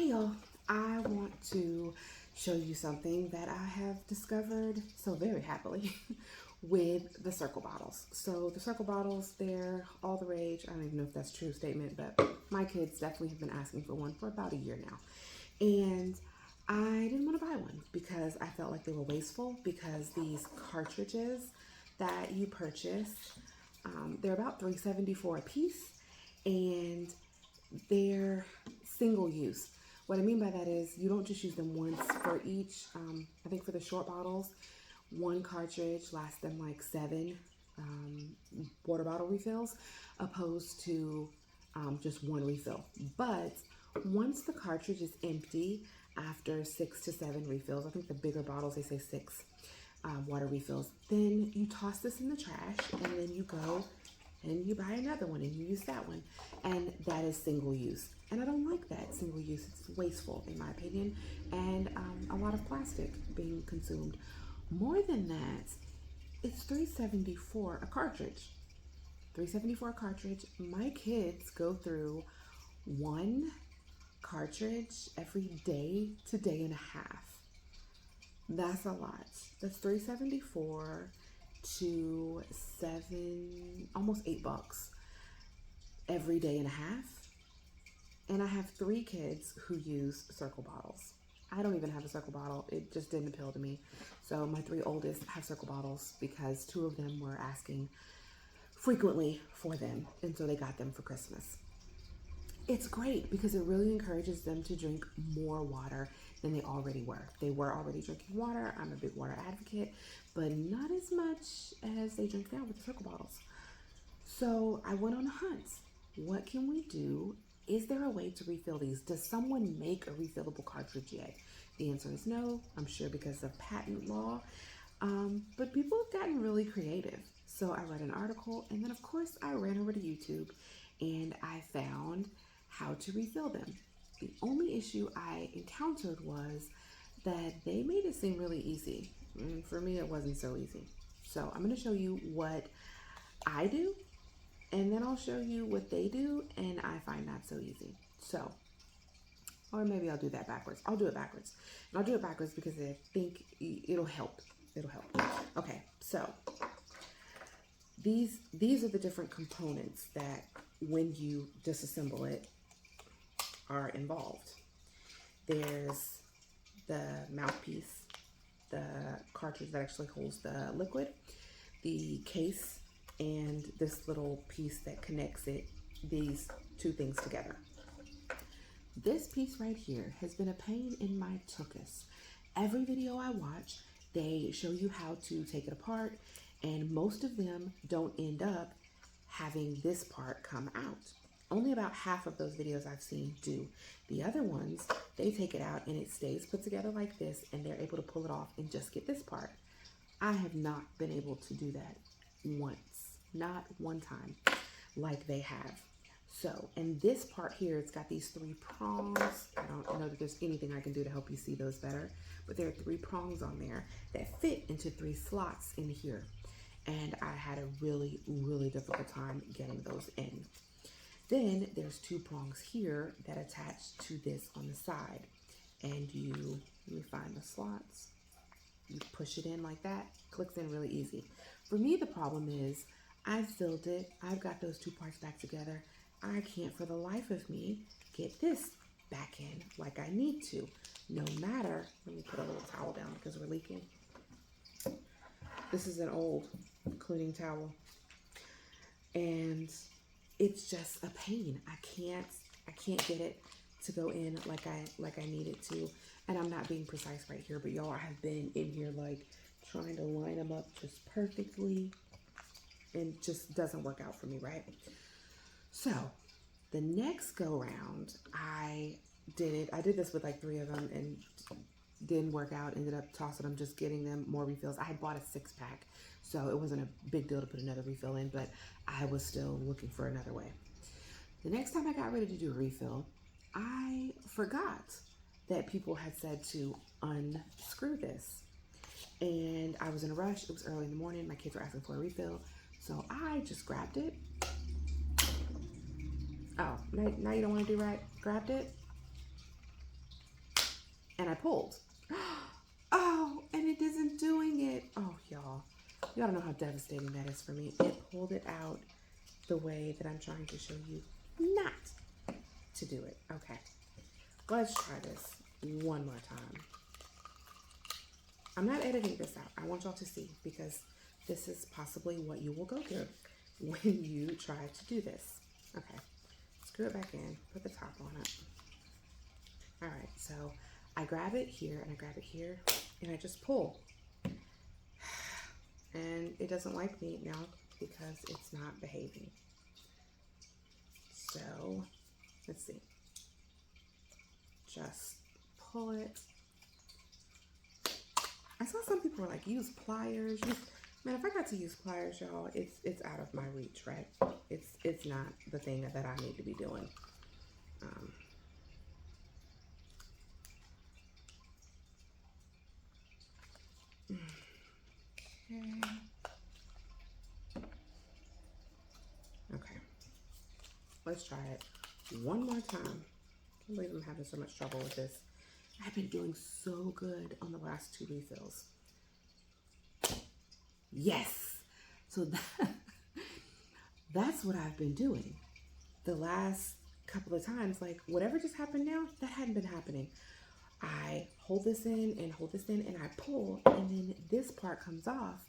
Hey y'all, I want to show you something that I have discovered so very happily with the Cirkul bottles. So the Cirkul bottles, they're all the rage. I don't even know if that's a true statement, but my kids definitely have been asking for one for about a year now. And I didn't want to buy one because I felt like they were wasteful, because these cartridges that you purchase, they're about $3.74 a piece, and they're single use. What I mean by that is you don't just use them once for each. I think for the short bottles, one cartridge lasts them like 7 water bottle refills, opposed to just one refill. But once the cartridge is empty after 6 to 7 refills, I think the bigger bottles, they say 6 water refills, then you toss this in the trash, and then you go and you buy another one and you use that one, and that is single use. And I don't like that single use. It's wasteful in my opinion, and a lot of plastic being consumed. More than that, it's $3.74 a cartridge. $3.74 a cartridge. My kids go through one cartridge every day to day and a half. That's a lot. That's $3.74 to 7, almost $8 every day and a half. And I have 3 kids who use Cirkul bottles. I don't even have a Cirkul bottle. It just didn't appeal to me. So my 3 oldest have Cirkul bottles because 2 of them were asking frequently for them, and so they got them for Christmas. It's great because it really encourages them to drink more water than they already were. They were already drinking water. I'm a big water advocate, but not as much as they drink now with the Cirkul bottles. So I went on a hunt. What can we do? Is there a way to refill these? Does someone make a refillable cartridge yet? The answer is no, I'm sure because of patent law. But people have gotten really creative. So I read an article, and then of course I ran over to YouTube and I found how to refill them. The only issue I encountered was that they made it seem really easy. And for me, it wasn't so easy. So I'm going to show you what I do, and then I'll show you what they do, and I find not so easy. So, or maybe I'll do that backwards. I'll do it backwards. And I'll do it backwards because I think it'll help. It'll help. Okay, so these are the different components that when you disassemble it are involved. There's the mouthpiece, the cartridge that actually holds the liquid, the case, and this little piece that connects these 2 things together. This piece right here has been a pain in my tuchus. Every video I watch, they show you how to take it apart, and most of them don't end up having this part come out. Only about half of those videos I've seen do. The other ones, they take it out and it stays put together like this, and they're able to pull it off and just get this part. I have not been able to do that once, not one time, like they have. So, and this part here, it's got these 3 prongs. I don't know that there's anything I can do to help you see those better, but there are 3 prongs on there that fit into 3 slots in here. And I had a really, really difficult time getting those in. Then there's 2 prongs here that attach to this on the side. And let me find the slots. You push it in like that, clicks in really easy. For me, the problem is I've filled it. I've got those 2 parts back together. I can't for the life of me get this back in like I need to. No matter, let me put a little towel down because we're leaking. This is an old cleaning towel, and it's just a pain. I can't get it to go in like I need it to. And I'm not being precise right here, but y'all, I have been in here like trying to line them up just perfectly, and just doesn't work out for me, right? So the next go round, I did this with like 3 of them and didn't work out. Ended up tossing them, just getting them more refills. I had bought a 6-pack, so it wasn't a big deal to put another refill in, but I was still looking for another way. The next time I got ready to do a refill, I forgot that people had said to unscrew this. And I was in a rush. It was early in the morning. My kids were asking for a refill. So I just grabbed it. Oh, now you don't want to do right? Grabbed it. and I pulled. Oh, and it isn't doing it. Oh, y'all don't know how devastating that is for me. It pulled it out the way that I'm trying to show you not to do it. Okay, let's try this one more time. I'm not editing this out. I want y'all to see, because this is possibly what you will go through when you try to do this. Okay, screw it back in, put the top on it. All right, so I grab it here and I grab it here and I just pull. And it doesn't like me now because it's not behaving. So let's see. Just pull it. I saw some people were like, use pliers. Man, if I got to use pliers, y'all, it's out of my reach, right? It's not the thing that I need to be doing. Okay. Let's try it one more time. I can't believe I'm having so much trouble with this. I've been doing so good on the last 2 refills. Yes. So that's what I've been doing. The last couple of times, like whatever just happened now, that hadn't been happening. I hold this in and hold this in and I pull, and then this part comes off.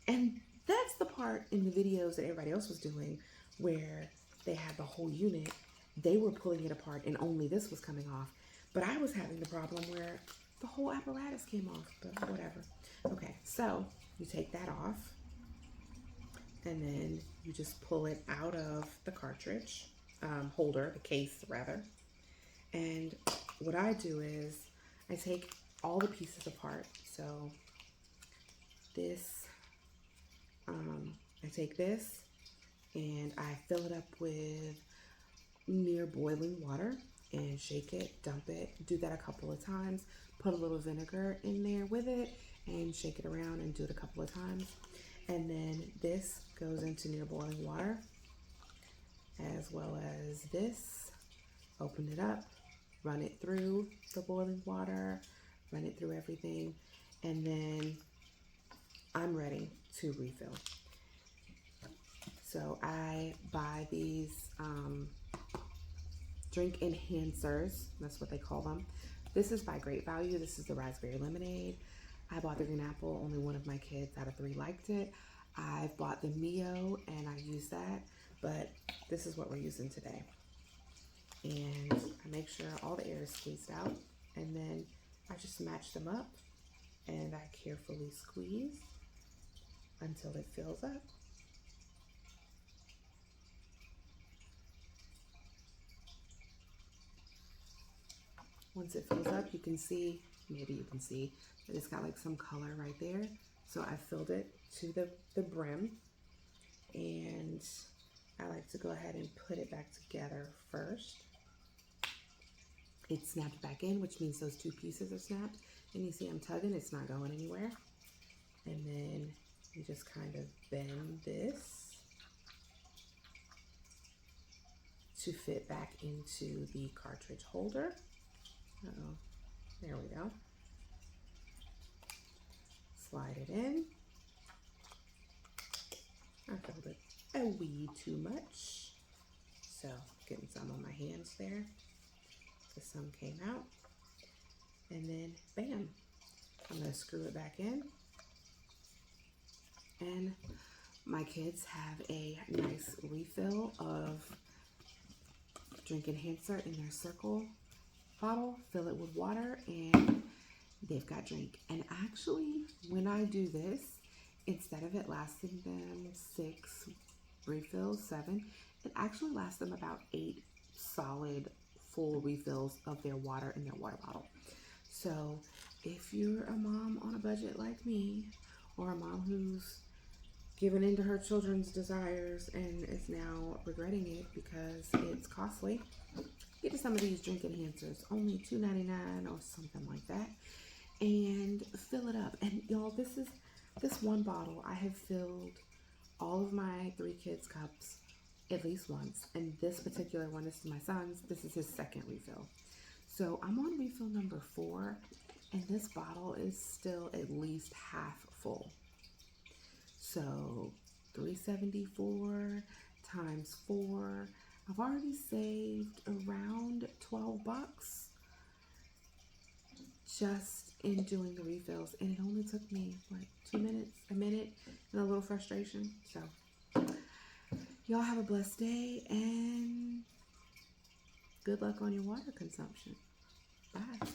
And that's the part in the videos that everybody else was doing where they had the whole unit. They were pulling it apart and only this was coming off. But I was having the problem where the whole apparatus came off, but whatever. Okay, so you take that off and then you just pull it out of the cartridge holder, the case rather. And what I do is I take all the pieces apart. So this, I take this and I fill it up with near boiling water and shake it, dump it, do that a couple of times, put a little vinegar in there with it and shake it around and do it a couple of times. And then this goes into near boiling water, as well as this. Open it up, run it through the boiling water, run it through everything, and then I'm ready to refill. So I buy these drink enhancers, that's what they call them. This is by Great Value. This is the raspberry lemonade. I bought the green apple. Only one of my kids out of 3 liked it. I've bought the Mio and I use that, but this is what we're using today. And I make sure all the air is squeezed out, and then I just match them up and I carefully squeeze until it fills up. Once it fills up, you can see, maybe you can see that it's got like some color right there. So I filled it to the brim, and I like to go ahead and put it back together first. It's snapped back in, which means those 2 pieces are snapped. And you see I'm tugging, it's not going anywhere. And then you just kind of bend this to fit back into the cartridge holder. Uh-oh, there we go. Slide it in. I filled it a wee too much, so getting some on my hands there. Some came out, and then bam, I'm gonna screw it back in. And my kids have a nice refill of drink enhancer in their Cirkul bottle, fill it with water, and they've got drink. And actually, when I do this, instead of it lasting them 6 refills, 7, it actually lasts them about 8 solid full refills of their water in their water bottle. So if you're a mom on a budget like me, or a mom who's given into her children's desires and is now regretting it because it's costly, get some of these drink enhancers, only $2.99 or something like that, and fill it up. And y'all, this one bottle, I have filled all of my 3 kids' cups at least once, and this particular one, this is my son's, this is his 2nd refill. So So I'm on refill number 4, and this bottle is still at least half full. So 374 times 4. I've already saved around 12 bucks just in doing the refills, and it only took me what, 2 minutes, a minute, and a little frustration. So y'all have a blessed day, and good luck on your water consumption. Bye.